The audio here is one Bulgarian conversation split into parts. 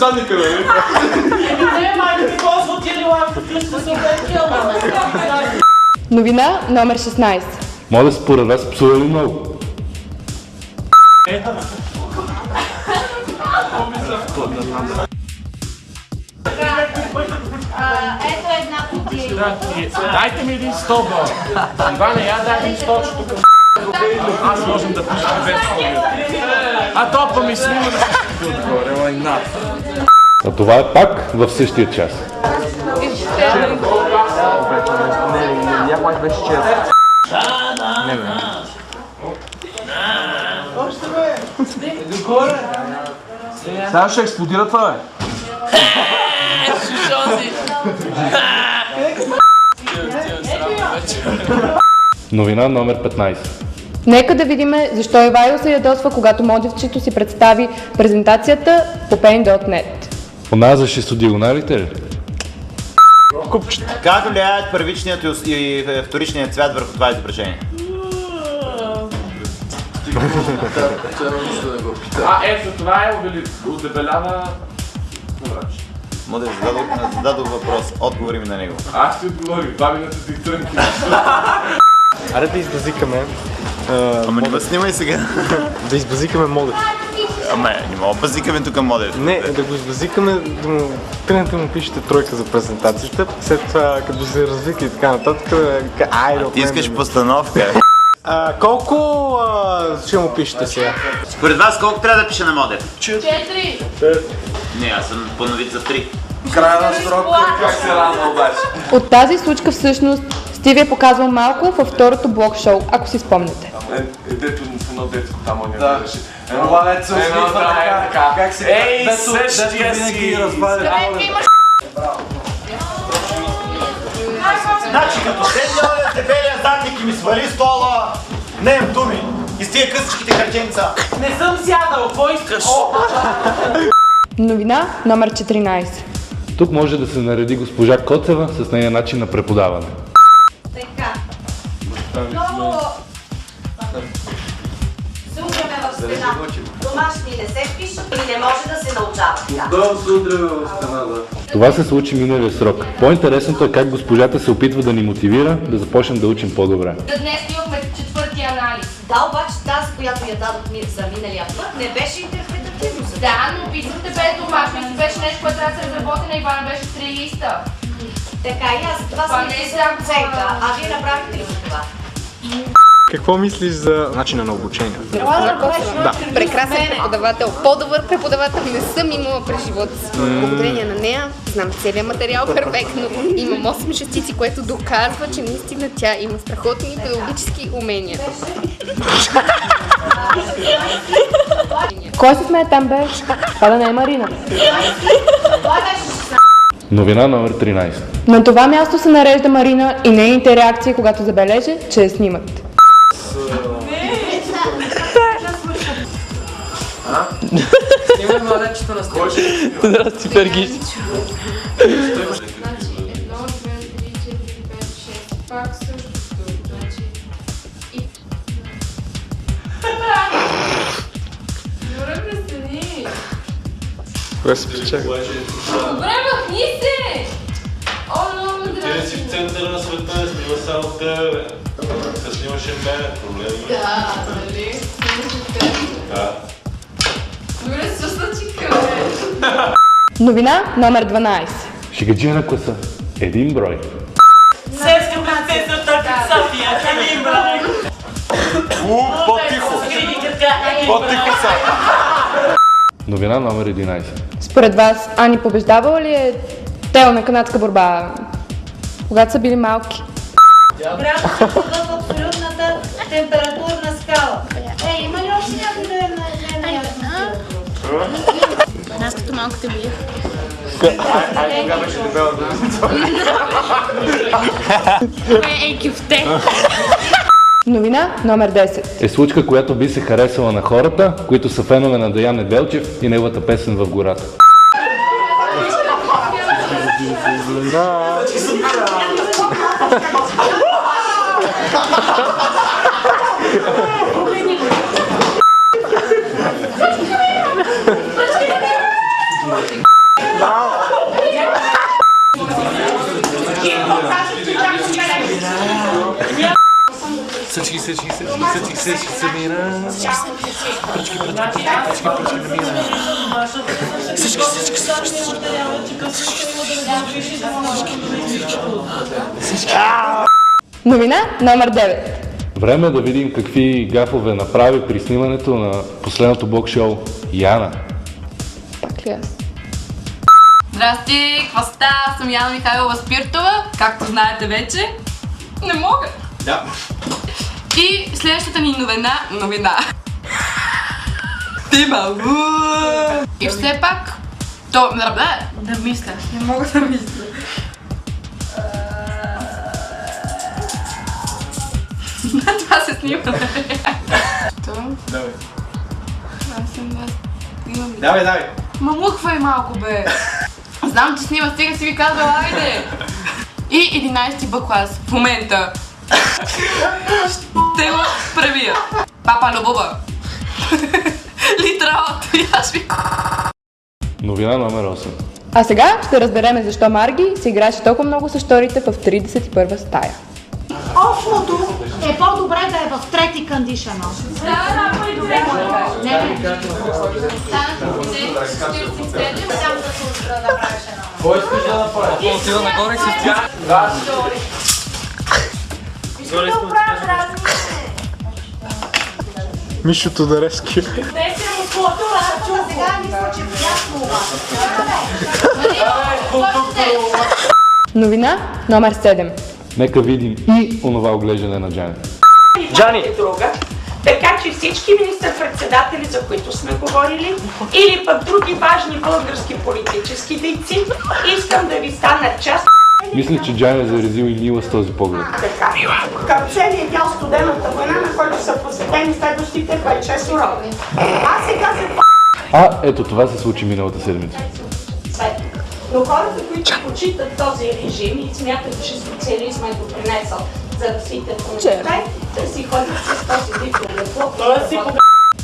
задника, нали? Не, майка, какво отиде лампа, къща се обекил. Новина номер 16. Моля, според вас псува ли много? Ето една кутия. Дайте ми един стол, бе. Иване, я дай ми стол, че тук аз можем да пушим без стол. А топа ми снима да се отгоре, лайна. А това е пак в същия час. Някой беше чест. Сега ще експлодира това, бе. Новина номер 15. Нека да видим защо Ивайло се ядосва, когато модевчето си представи презентацията по Paint.net. Она ще диагоналите ли? Как влияят първичният и вторичният цвят върху това изображение? Ето това е удебелява... Модев, зададох въпрос, отговори ми на него. Аз ти отговорих, 2 минути ти трънки. Аре да избазикаме. Ама не ме снимай сега. Да избазикаме Модев. Ама не мога базикаме тук Модев. Не, да го избазикаме, да му тръгнете му пишете тройка за презентацията, след това като се развика и така нататък, айде от Ти искаш постановка. колко ще му пишете сега? Според вас колко трябва да пише на Модев? 4. Не, аз съм по-новит за 3. Края на срока, как се радва обаче. От тази случка всъщност Стиви е показвал малко във второто блок шоу, ако си спомняте. Дето в едно детско там он я беше. Едно дето се усмихва така. Как се... Ей, същия си! Значи като седня дебелия задник и ми свали стола, нем думи. И с тия късичките хартенца. Не съм сядал, какво искаш? Новина номер 14. Тук може да се нареди госпожа Коцева с нейния начин на преподаване. Така. Много... Се учаме в стена. Домашни не се пишат и не може да се научават. Долу се удряме в стена, да. Това се случи миналия срок. По-интересното е как госпожата се опитва да ни мотивира да започнем да учим по-добре. За днес имахме четвърти анализ. Да, обаче тази, която я дадох за миналия път, не беше интерпретативно. Да, но писахте без домашно и си беше нещо, което трябва да се разработи на Ивана, беше 3 листа. Така, и аз това Това съм не е писала само оценка, а вие направихте ли го това? Какво мислиш за начина на обучение? Да. Прекрасен преподавател, по-добър преподавател не съм имала през живота си. Благодарение на нея знам целият материал перфектно. Имам 8 шестици, което доказва, че наистина тя има страхотни педагогически умения. Кой се смее там, бе? Това да не е Марина. Новина номер 13. На това място се нарежда Марина и нейните реакции, когато забележи, че я снимат. Снимай младечето на стол. Здрасти, Фергиш. Значи 1, 2, 3, 4, 5, 6, пак същото. Значи... Добре, престани! Кое се причака? Добре, махни се! О, много ме Ти не си в центъра на света, не снима само тебе, бе. Се снимаше мене, проблеми. Да, нали? Да. Добре, се случи къде. Новина номер 12. Шегаджия на класа. Един брой. Селска принцеса от София, един брой. По-тихо. По-тихо са. Новина номер 11. Според вас, Ани побеждавала ли е тел на канадска борба, когато са били малки? Графът в абсолютната температурна скала. Има ли още някой да е на Аз като малко те биех. Ай, кога беше дебела да Ей, кюфте! Новина номер 10. Е случка, която би се харесала на хората, които са фенове на Деян Неделчев и неговата песен в гората. Всички се мира. Пръчки да мира. Новина номер 9. Време е да видим какви гафове направи при снимането на последното блок-шоу Яна. Пак ли аз? Здрасти, какво става? Аз съм Яна Михайлова Спиртова, както знаете вече. Не мога. Да. И следващата ни новина. Тима. И все пак, да мисля, не мога да мисля. Това се снима. Давай. Имам... Давай. Мамухвай малко, бе. Знам, че снима, стига си ви казала, айде. И 11-ти Б клас в момента. Ще го пребия. Папа Любова. Литра от яшви. Новина номер 8. А сега ще разбереме защо Марги се играше толкова много с шторите в 31 стая. Офлото е по-добре да е в трети кондишънър. Кой искаш да направи? Отива нагоре и се стоя. Мишо Тодоревски. Сега мисля, че приятно Новина номер 7. Нека видим и онова оглеждане на Джани. Джани! Друга. Така че всички министър-председатели, за които сме говорили, или пък други важни български политически дейци, искам да ви станат част. Мисля, че Джани е заразил и Мила с този поглед. Така. Към целият дял студената война, на който са посветени следващите 5-6 урока. А сега се Ето това се случи миналата седмица. свет. Но хората, които почитат този режим и смятат, че социализма е допринесъл за развитието на Китай, да си ходят с този вид облекло.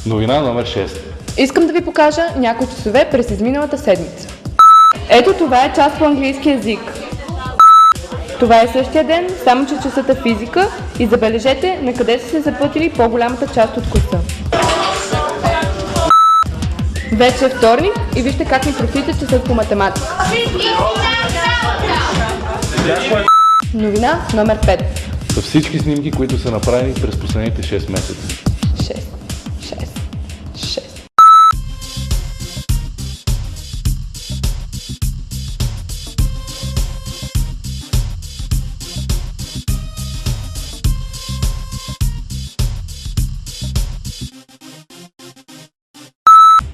Новина номер 6. Искам да ви покажа някои часове през изминалата седмица. Ето това е част по английски язик. Това е същия ден, само че часът е физика и забележете на къде са се запътили по-голямата част от класа. Вече е вторник и вижте как ми просите часът по математика. Новина номер 5. Са всички снимки, които са направени през последните 6 месеца. 6.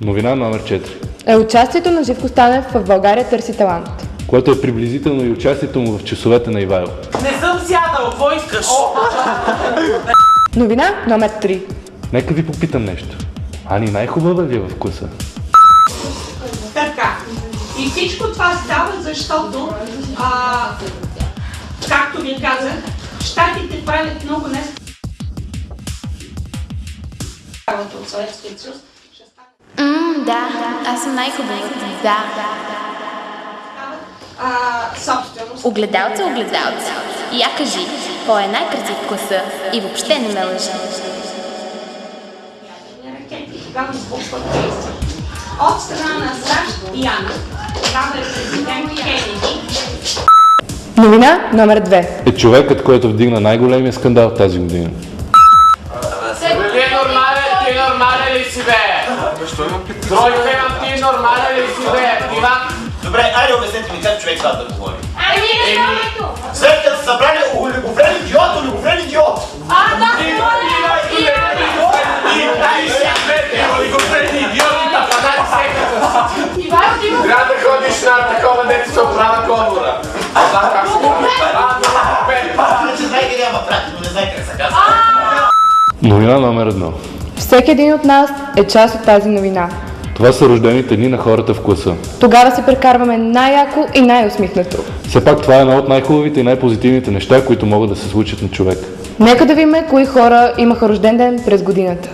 Новина номер 4. Е участието на Живко Станев в България търси талант. Което е приблизително и участието му в часовете на Ивайло. Не съм сядал, какво искаш? Новина номер 3. Нека ви попитам нещо. Ани най-хубава ли е в класа? Така. И всичко това става, защото, както ви казах, щатите правят много нещо. От Съветския съюз. Да, аз съм най-хубавата. Да. Собственост. Огледалце. Я кажи, кой е най-красив в класа и въобще не ме лъжи. Ракети тогава избухват действия. От страна на САЩ и Яна, тогава е президент Кенеди. Новина номер 2. Е човекът, който вдигна най-големия скандал тази година. Ти нормален ли си, бе? Тройка имам, ти нормален ли си, бе? Иван? Добре, айде обяснете ми как човек това да говори. Ами, След като са събрали олигофрен идиот! Трябва да ходиш на такова дете се оправя комора. Знам как се говори. Не знае къде има прати, но не знае как се казва. Новина номер 1. Всеки един от нас е част от тази новина. Това са рождените дни на хората в класа. Тогава се прекарваме най-яко и най-усмихнато. Все пак това е едно от най-хубавите и най-позитивните неща, които могат да се случат на човек. Нека да видим кои хора имаха рожден ден през годината.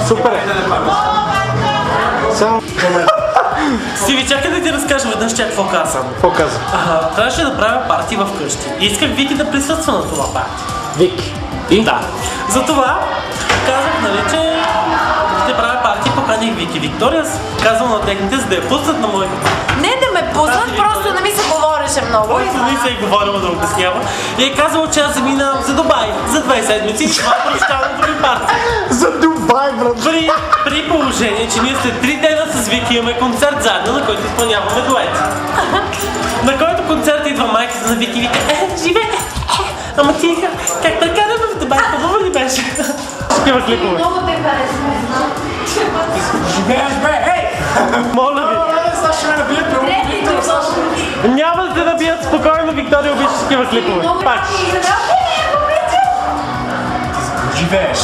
Супер е! Само Сиви, чакай да ти разкажа веднъж тя какво казвам. Какво каза? Трябваше да правя парти вкъщи. И исках Вики да присъства на това парти. Вики. И? Да. Затова казах, нали, че ще правя парти, поканих Вики. Виктория казвам на техните, за да я пуснат на моите. Не да ме пуснат, просто не ми се говореше много. Просто не се е говорила да обяснява. И е казала, че аз заминавам за Дубай за 2 седмици и това прощаването ми парти. За Дубай, брат! При положение, че ние след 3 дена с Вики имаме концерт заедно, на който изпълняваме дует. На който концерт идва майката на Вики и вика, живее! Ама ти как така да ме в Дубай, хубаво ли беше? Такива клипове. Много те харесва. Живееш, бе, ей! Моля ви! Няма да те набият, спокойно, Виктория, обичаш такива клипове. Пак. Живееш.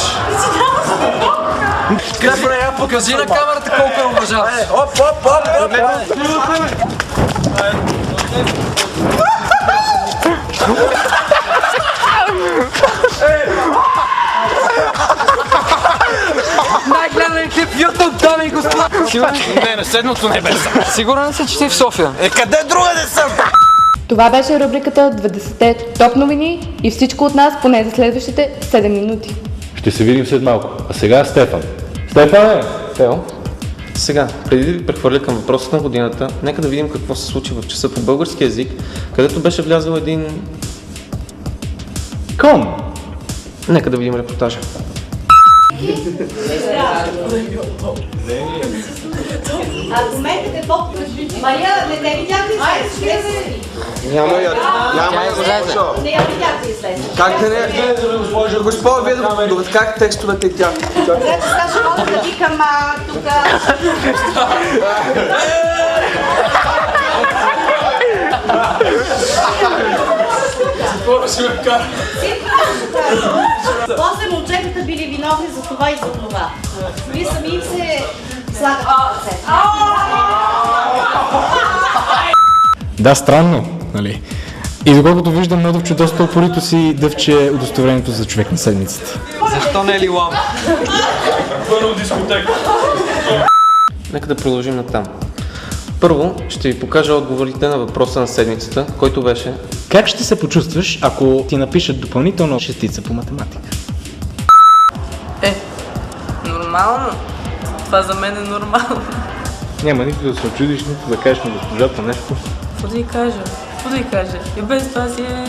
Крепо, я покажи на камерата колко я уважаваш. Оп, оп, оп, оп! Най-гледан клип в YouTube, дами и господа! Не, на седното небе съм. Сигурен съм, че ти в София. Къде другаде съм? Това беше рубриката 20-те топ новини и всичко от нас поне за следващите 7 минути. Ще се видим след малко. А сега Стефан. Стефане! Тео, сега, преди да ви прехвърля към въпросът на годината, нека да видим какво се случи в часа по български език, където беше влязъл един... Кон! Нека да видим репортажа. Аргументът е по-продължителен. Мария, не те видяхте излезе? Няма я излезе. Не я видяхте излезе. Как да не? Госпожа, вие да как текстовете тя? Значи сега ще мога да викам тук... После момчетата били виновни за това и за това. Вие сами им се слагат в ръцете. Да, странно, нали? И доколкото виждам, Недовче доста упорито си дъвче удостоверението за човек на седмицата. Защо не е ли лам? Първо дискотека. Нека да продължим натам. Първо ще ви покажа отговорите на въпроса на седмицата, който беше... Как ще се почувстваш, ако ти напишат допълнително шестица по математика? Нормално. Това за мен е нормално. Няма нито да се очудиш, нито да кажеш на госпожата нещо. Какво да й кажа? Какво да й кажа? И без това си е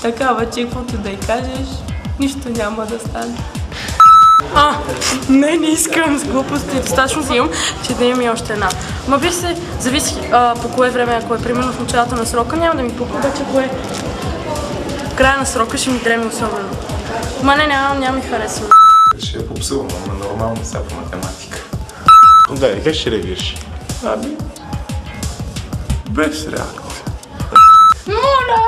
такава, че каквото да й кажеш, нищо няма да стане. Не искам с глупости. Достатъчно си имам, че да имам и още една. Ма би се, зависи по кое време, ако е примерно в началото на срока, няма да ми пуква, обаче ако е в края на срока, ще ми дреме особено. Ма няма ми харесва. Ще я попсувам, ама нормално сега по математика. Да, и как ще реагираш? Без реакция. Моля!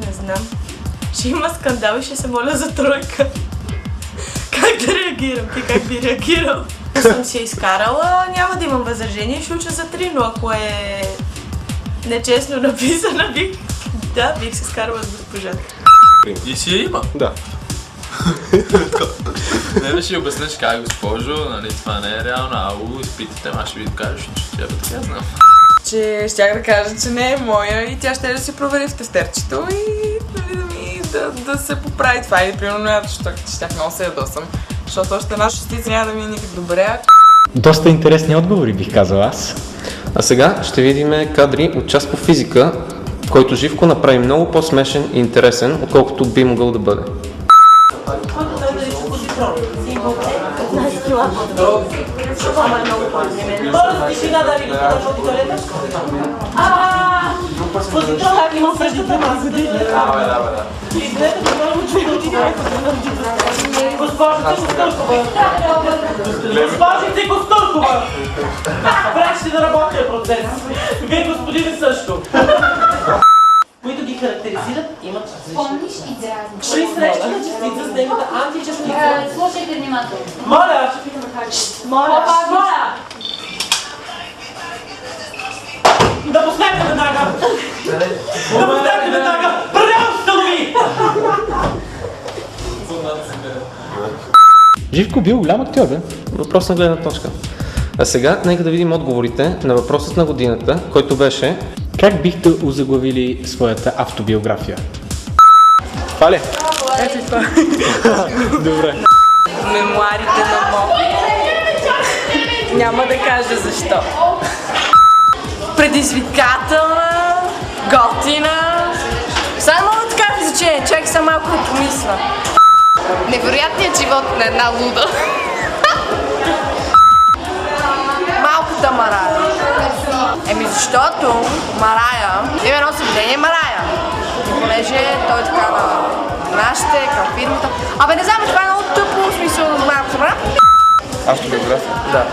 Не знам. Ще има скандал и ще се моля за тройка. Как да реагирам? Ти как би реагирал? Съм си изкарала, няма да имам възражение, ще уча за 3, но ако е нечестно написана, бих се скарала с госпожата. И си я има? Да. Не да ще обяснеш как, госпожо, нали, това не е реално, ау, изпитате, ма ще ви докажеш, че тя така знам. Че щях да кажа, че не е моя и тя ще да си провери в тефтерчето и да се поправи това. Или примерно, защото щях много се ядосам, защото още една шестица няма да ми е никак добре. Доста интересни отговори, бих казал аз. А сега ще видим кадри от част по физика, в който Живко направи много по-смешен и интересен, отколкото би могъл да бъде. Позитронът имам преди 2 години. Да. Изгледате много чудо. Госпожице Костуркова. Госпожице Костуркова. Пречите да работя процес. Вие, господине, също. Които ги характеризират, имат Помниш изразни. при среща на частица с нейната античастица. Слушайте внимателно. Моля! Моля! Да пуснете веднага! Да пуснете веднага! Прямо стълби! Живко бил голям актьор, бе. Въпрос на гледна точка. А сега нека да видим отговорите на въпросът на годината, който беше: как бихте озаглавили своята автобиография? Това ли? Ето това. Добре. Мемуарите на Мо. Няма да кажа защо. Предизвикателна, готина. Само мога да кажа значение, чакай съм малко да помисля. Невероятният живот на една луда. Малката Марая. Защото Марая има едно съведение Марая. Понеже той е така на нашите, към фирмата. Не знам, това е много тъпо, в смисъл на малката Марая. Автобиография? Да.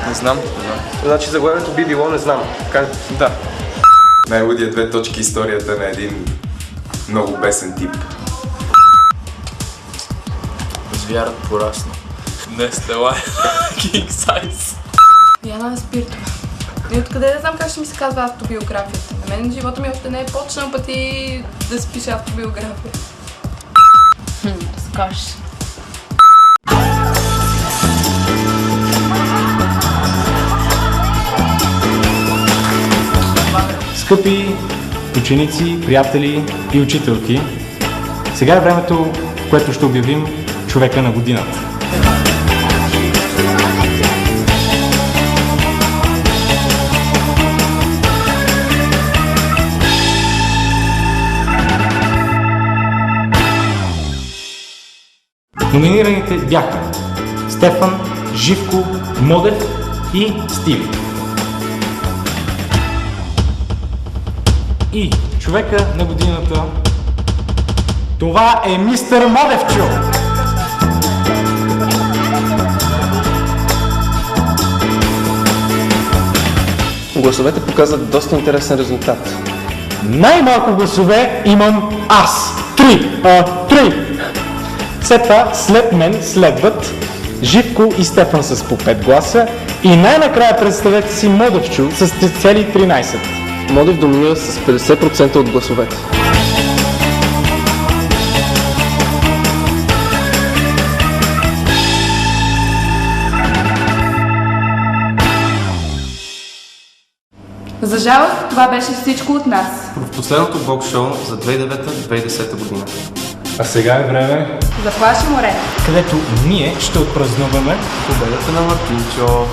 Не знам. Значи заглавието би било не знам. Как? Да. Най-лудия 2 точки историята на един много бесен тип. Звярат порасна. Днес тела King Size. Яна Спиртова. И откъде да знам как ще ми се казва автобиографията? На мен живота ми още не е почнал пъти да се пише автобиография. Разкош. Скъпи ученици, приятели и учителки, сега е времето, в което ще обявим човека на годината. Номинираните бяха Стефан, Живко, Модев и Стиви. И човека на годината, това е мистер Модевчо! Гласовете показват доста интересен резултат. Най-малко гласове имам аз. 3. След това, след мен следват Живко и Стефан с по 5 гласа и най-накрая представете си Модевчо с 3,13. Модев доминира с 50% от гласовете. За жалост, това беше всичко от нас. В последното блог-шоу за 2009-2010 година. А сега е време, Заплаши море, където ние ще отпразнуваме победата на Мартинчо.